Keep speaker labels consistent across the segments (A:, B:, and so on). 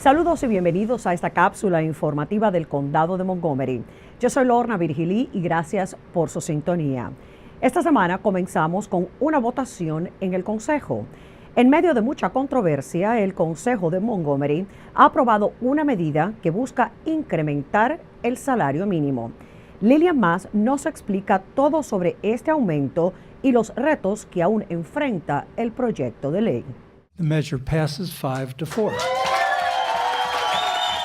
A: Saludos y bienvenidos a esta cápsula informativa del Condado de Montgomery. Yo soy Lorna Virgilí y gracias por su sintonía. Esta semana comenzamos con una votación en el Consejo. En medio de mucha controversia, el Consejo de Montgomery ha aprobado una medida que busca incrementar el salario mínimo. Lillian Mass nos explica todo sobre este aumento y los retos que aún enfrenta el proyecto de ley.
B: The measure passes 5-4.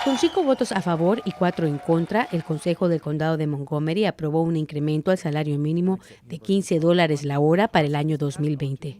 C: Con 5 votos a favor y 4 en contra, el Consejo del Condado de Montgomery aprobó un incremento al salario mínimo de $15 la hora para el año 2020.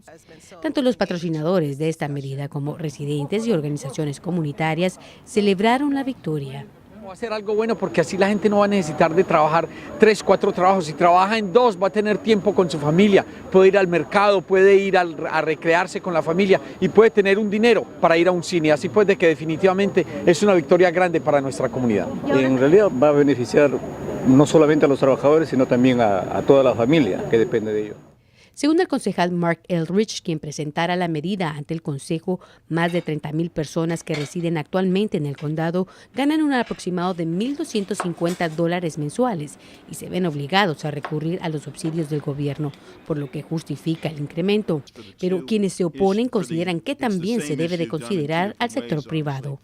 C: Tanto los patrocinadores de esta medida como residentes y organizaciones comunitarias celebraron la victoria.
D: Va a ser algo bueno porque así la gente no va a necesitar de trabajar 3, 4 trabajos. Si trabaja en 2, va a tener tiempo con su familia, puede ir al mercado, puede ir a recrearse con la familia y puede tener un dinero para ir a un cine. Así pues de que definitivamente es una victoria grande para nuestra comunidad.
E: En realidad va a beneficiar no solamente a los trabajadores, sino también a toda la familia que depende de ello.
C: Según el concejal Mark Eldridge, quien presentara la medida ante el Consejo, más de 30,000 personas que residen actualmente en el condado ganan un aproximado de $1,250 mensuales y se ven obligados a recurrir a los subsidios del gobierno, por lo que justifica el incremento. Pero quienes se oponen consideran que también se debe de considerar al sector privado.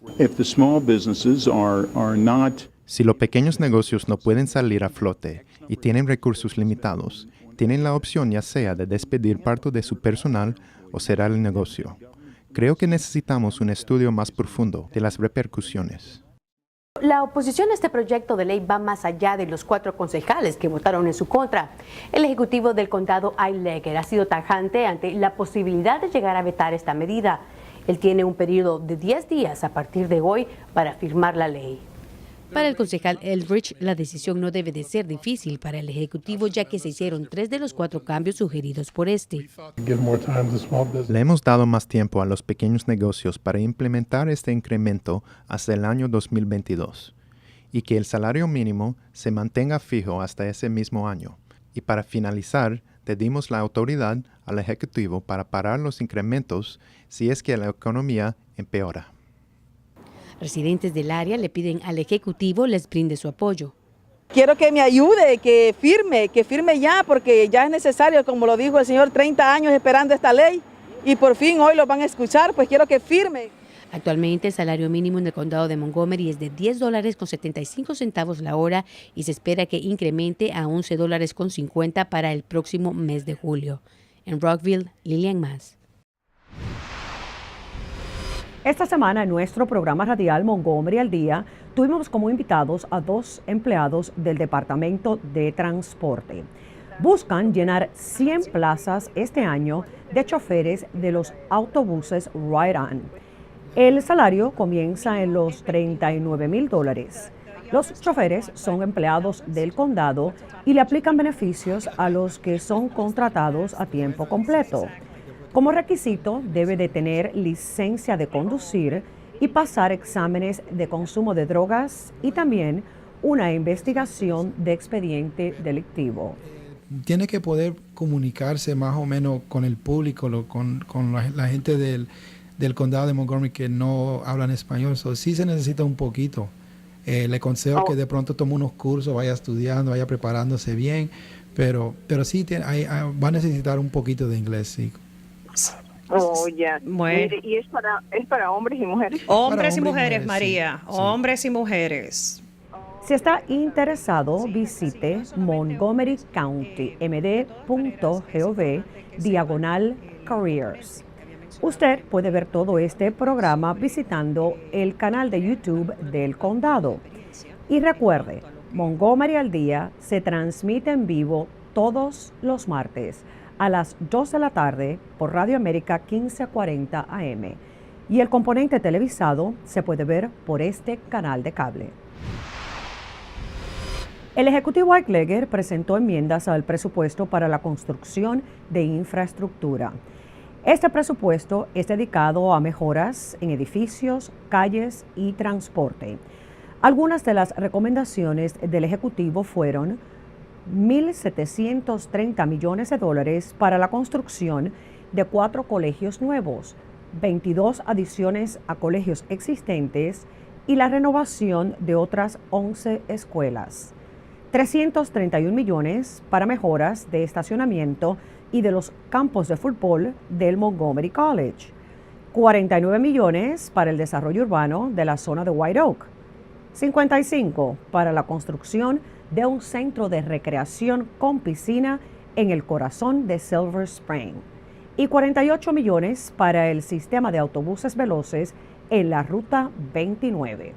F: Si los pequeños negocios no pueden salir a flote y tienen recursos limitados, tienen la opción ya sea de despedir parte de su personal o cerrar el negocio. Creo que necesitamos un estudio más profundo de las repercusiones.
G: La oposición a este proyecto de ley va más allá de los 4 concejales que votaron en su contra. El ejecutivo del condado, Al Leger, ha sido tajante ante la posibilidad de llegar a vetar esta medida. Él tiene un periodo de 10 días a partir de hoy para firmar la ley.
C: Para el concejal Eldridge, la decisión no debe de ser difícil para el Ejecutivo, ya que se hicieron 3 de los 4 cambios sugeridos por este.
F: Le hemos dado más tiempo a los pequeños negocios para implementar este incremento hasta el año 2022 y que el salario mínimo se mantenga fijo hasta ese mismo año. Y para finalizar, le dimos la autoridad al Ejecutivo para parar los incrementos si es que la economía empeora.
C: Residentes del área le piden al Ejecutivo les brinde su apoyo.
H: Quiero que me ayude, que firme ya, porque ya es necesario, como lo dijo el señor, 30 años esperando esta ley y por fin hoy lo van a escuchar, pues quiero que firme.
C: Actualmente el salario mínimo en el condado de Montgomery es de $10.75 la hora y se espera que incremente a $11.50 para el próximo mes de julio. En Rockville, Lillian Mass.
A: Esta semana en nuestro programa radial Montgomery al Día tuvimos como invitados a 2 empleados del Departamento de Transporte. Buscan llenar 100 plazas este año de choferes de los autobuses Ride On. El salario comienza en los $39,000. Los choferes son empleados del condado y le aplican beneficios a los que son contratados a tiempo completo. Como requisito, debe de tener licencia de conducir y pasar exámenes de consumo de drogas y también una investigación de expediente delictivo.
B: Tiene que poder comunicarse más o menos con el público, con la gente del condado de Montgomery que no hablan español. Sí se necesita un poquito. Le aconsejo que de pronto tome unos cursos, vaya estudiando, vaya preparándose bien, pero sí va a necesitar un poquito de inglés, sí.
I: Oh, ya.
A: Bueno.
I: Mire, ¿y es para hombres y mujeres?
J: Hombres y mujeres, María. Sí. Hombres y mujeres.
A: Si está interesado, visite montgomerycounty.md.gov/careers. Usted puede ver todo este programa visitando el canal de YouTube del condado. Y recuerde, Montgomery al Día se transmite en vivo todos los martes a las 2 de la tarde por Radio América 1540 AM. Y el componente televisado se puede ver por este canal de cable. El Ejecutivo Al Leger presentó enmiendas al presupuesto para la construcción de infraestructura. Este presupuesto es dedicado a mejoras en edificios, calles y transporte. Algunas de las recomendaciones del Ejecutivo fueron $1,730 millones para la construcción de 4 colegios nuevos, 22 adiciones a colegios existentes y la renovación de otras 11 escuelas. 331 millones para mejoras de estacionamiento y de los campos de fútbol del Montgomery College. 49 millones para el desarrollo urbano de la zona de White Oak. 55 para la construcción de un centro de recreación con piscina en el corazón de Silver Spring. Y 48 millones para el sistema de autobuses veloces en la Ruta 29.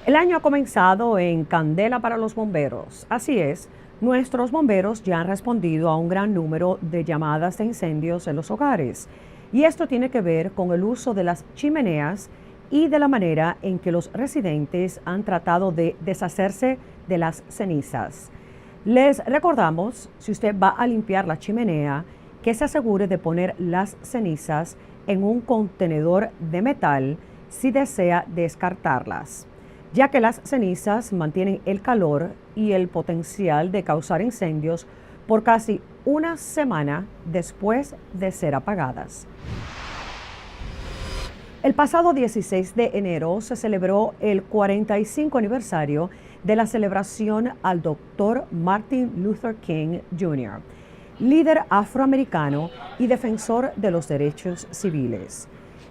A: El año ha comenzado en candela para los bomberos. Así es, nuestros bomberos ya han respondido a un gran número de llamadas de incendios en los hogares. Y esto tiene que ver con el uso de las chimeneas y de la manera en que los residentes han tratado de deshacerse de las cenizas. Les recordamos, si usted va a limpiar la chimenea, que se asegure de poner las cenizas en un contenedor de metal si desea descartarlas, ya que las cenizas mantienen el calor y el potencial de causar incendios por casi una semana después de ser apagadas. El pasado 16 de enero se celebró el 45 aniversario de la celebración al Dr. Martin Luther King Jr., líder afroamericano y defensor de los derechos civiles.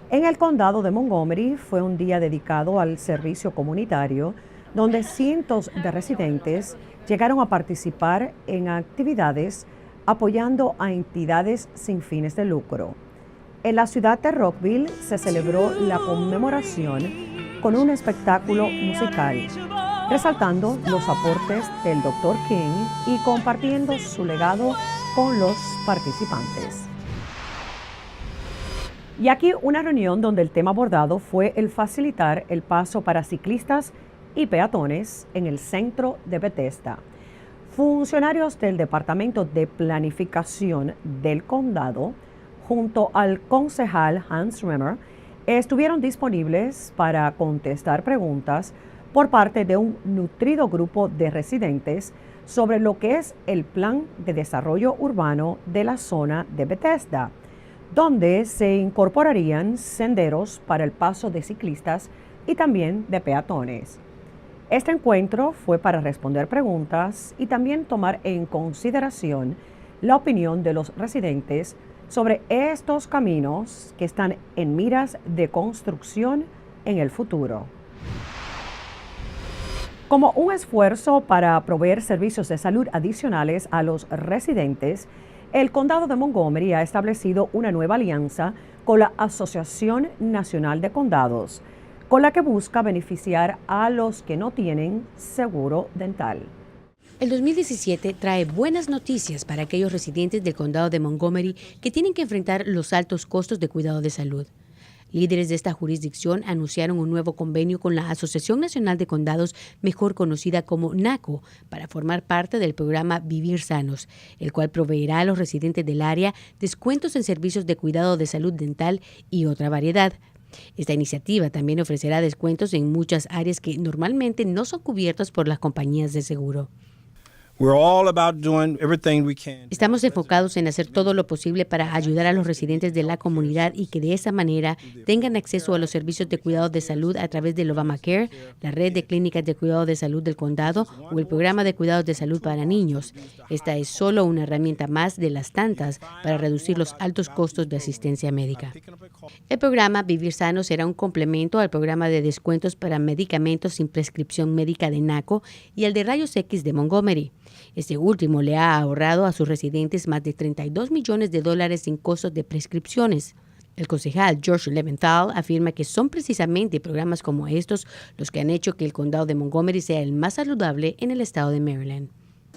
A: En el condado de Montgomery fue un día dedicado al servicio comunitario, donde cientos de residentes llegaron a participar en actividades apoyando a entidades sin fines de lucro. En la ciudad de Rockville se celebró la conmemoración con un espectáculo musical, resaltando los aportes del Dr. King y compartiendo su legado con los participantes. Y aquí una reunión donde el tema abordado fue el facilitar el paso para ciclistas y peatones en el centro de Bethesda. Funcionarios del Departamento de Planificación del Condado, junto al concejal Hans Remmer, estuvieron disponibles para contestar preguntas por parte de un nutrido grupo de residentes sobre lo que es el plan de desarrollo urbano de la zona de Bethesda, donde se incorporarían senderos para el paso de ciclistas y también de peatones. Este encuentro fue para responder preguntas y también tomar en consideración la opinión de los residentes sobre estos caminos que están en miras de construcción en el futuro. Como un esfuerzo para proveer servicios de salud adicionales a los residentes, el condado de Montgomery ha establecido una nueva alianza con la Asociación Nacional de Condados, con la que busca beneficiar a los que no tienen seguro dental.
C: El 2017 trae buenas noticias para aquellos residentes del condado de Montgomery que tienen que enfrentar los altos costos de cuidado de salud. Líderes de esta jurisdicción anunciaron un nuevo convenio con la Asociación Nacional de Condados, mejor conocida como NACO, para formar parte del programa Vivir Sanos, el cual proveerá a los residentes del área descuentos en servicios de cuidado de salud dental y otra variedad. Esta iniciativa también ofrecerá descuentos en muchas áreas que normalmente no son cubiertas por las compañías de seguro. Estamos enfocados en hacer todo lo posible para ayudar a los residentes de la comunidad y que de esa manera tengan acceso a los servicios de cuidado de salud a través del Obamacare, la red de clínicas de cuidado de salud del condado o el programa de cuidados de salud para niños. Esta es solo una herramienta más de las tantas para reducir los altos costos de asistencia médica. El programa Vivir Sano será un complemento al programa de descuentos para medicamentos sin prescripción médica de NACO y el de rayos X de Montgomery. Este último le ha ahorrado a sus residentes más de $32 millones en costos de prescripciones. El concejal George Leventhal afirma que son precisamente programas como estos los que han hecho que el condado de Montgomery sea el más saludable en el estado de Maryland.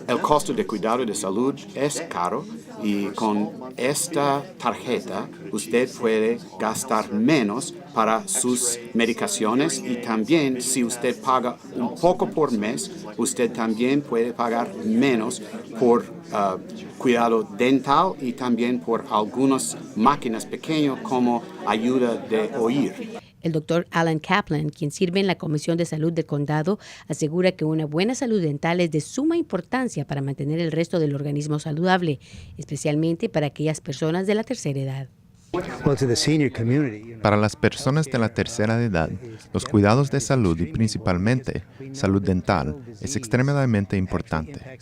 K: El costo de cuidado de salud es caro y con esta tarjeta usted puede gastar menos para sus medicaciones y también si usted paga un poco por mes, usted también puede pagar menos por cuidado dental y también por algunas máquinas pequeñas como ayuda de oír.
C: El doctor Alan Kaplan, quien sirve en la Comisión de Salud del Condado, asegura que una buena salud dental es de suma importancia para mantener el resto del organismo saludable, especialmente para aquellas personas de la tercera edad.
F: Para las personas de la tercera edad, los cuidados de salud y principalmente salud dental es extremadamente importante,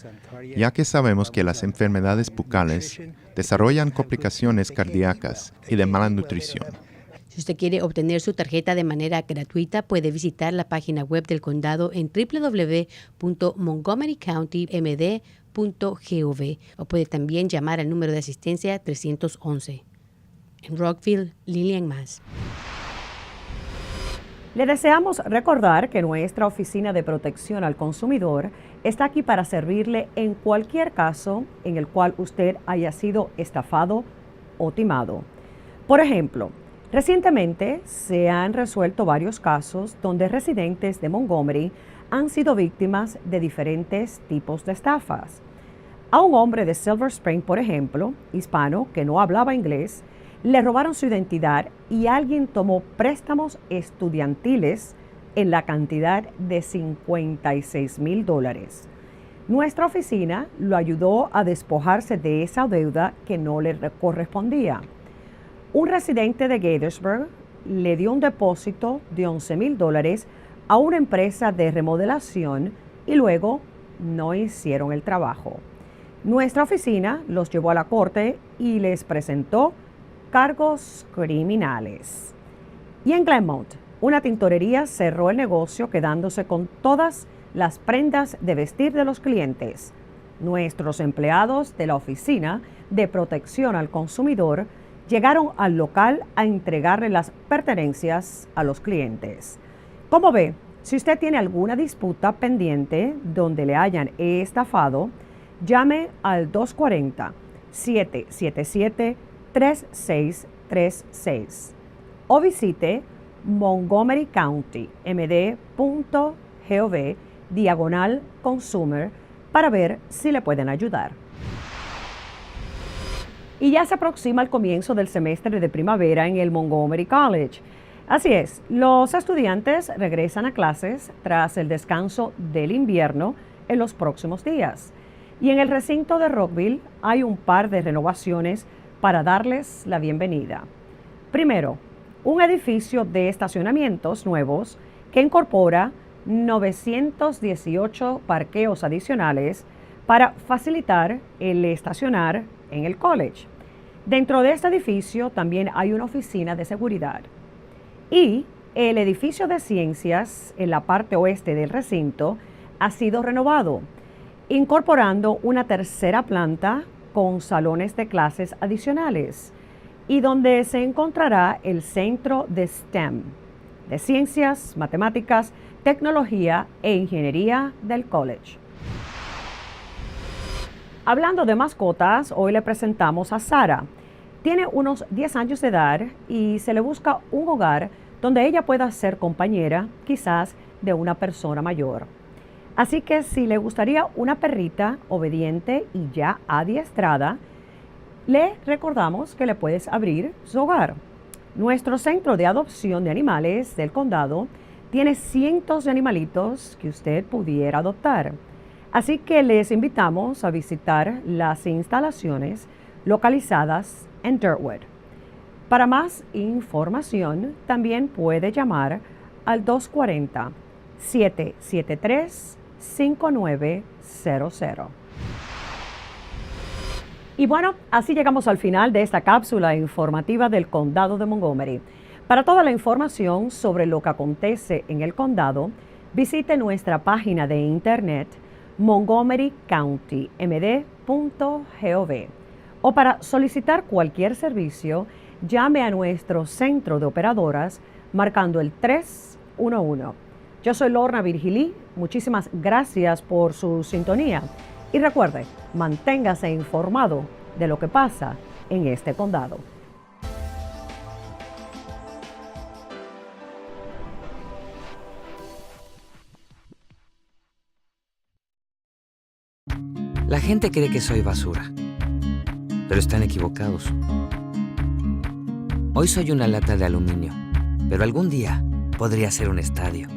F: ya que sabemos que las enfermedades bucales desarrollan complicaciones cardíacas y de mala nutrición.
C: Si usted quiere obtener su tarjeta de manera gratuita, puede visitar la página web del condado en www.montgomerycountymd.gov o puede también llamar al número de asistencia 311. En Rockville, Lillian Mas.
A: Le deseamos recordar que nuestra Oficina de Protección al Consumidor está aquí para servirle en cualquier caso en el cual usted haya sido estafado o timado. Por ejemplo, recientemente se han resuelto varios casos donde residentes de Montgomery han sido víctimas de diferentes tipos de estafas. A un hombre de Silver Spring, por ejemplo, hispano, que no hablaba inglés, le robaron su identidad y alguien tomó préstamos estudiantiles en la cantidad de $56,000. Nuestra oficina lo ayudó a despojarse de esa deuda que no le correspondía. Un residente de Gaithersburg le dio un depósito de $11,000 a una empresa de remodelación y luego no hicieron el trabajo. Nuestra oficina los llevó a la corte y les presentó cargos criminales. Y en Glenmont, una tintorería cerró el negocio quedándose con todas las prendas de vestir de los clientes. Nuestros empleados de la Oficina de Protección al Consumidor llegaron al local a entregarle las pertenencias a los clientes. Como ve, si usted tiene alguna disputa pendiente donde le hayan estafado, llame al 240-777-3636 o visite montgomerycountymd.gov/consumer para ver si le pueden ayudar. Y ya se aproxima el comienzo del semestre de primavera en el Montgomery College. Así es, los estudiantes regresan a clases tras el descanso del invierno en los próximos días. Y en el recinto de Rockville hay un par de renovaciones para darles la bienvenida. Primero, un edificio de estacionamientos nuevos que incorpora 918 parqueos adicionales para facilitar el estacionar en el college. Dentro de este edificio también hay una oficina de seguridad. Y el edificio de ciencias en la parte oeste del recinto ha sido renovado, incorporando una tercera planta con salones de clases adicionales y donde se encontrará el centro de STEM, de ciencias, matemáticas, tecnología e ingeniería del college. Hablando de mascotas, hoy le presentamos a Sara. Tiene unos 10 años de edad y se le busca un hogar donde ella pueda ser compañera, quizás, de una persona mayor. Así que si le gustaría una perrita obediente y ya adiestrada, le recordamos que le puedes abrir su hogar. Nuestro centro de adopción de animales del condado tiene cientos de animalitos que usted pudiera adoptar. Así que les invitamos a visitar las instalaciones localizadas en Dirtwood. Para más información, también puede llamar al 240-773-5900. Y bueno, así llegamos al final de esta cápsula informativa del Condado de Montgomery. Para toda la información sobre lo que acontece en el condado, visite nuestra página de internet montgomerycountymd.gov o para solicitar cualquier servicio, llame a nuestro centro de operadoras marcando el 311. Yo soy Lorna Virgilí, muchísimas gracias por su sintonía y recuerde, manténgase informado de lo que pasa en este condado.
L: La gente cree que soy basura, pero están equivocados. Hoy soy una lata de aluminio, pero algún día podría ser un estadio.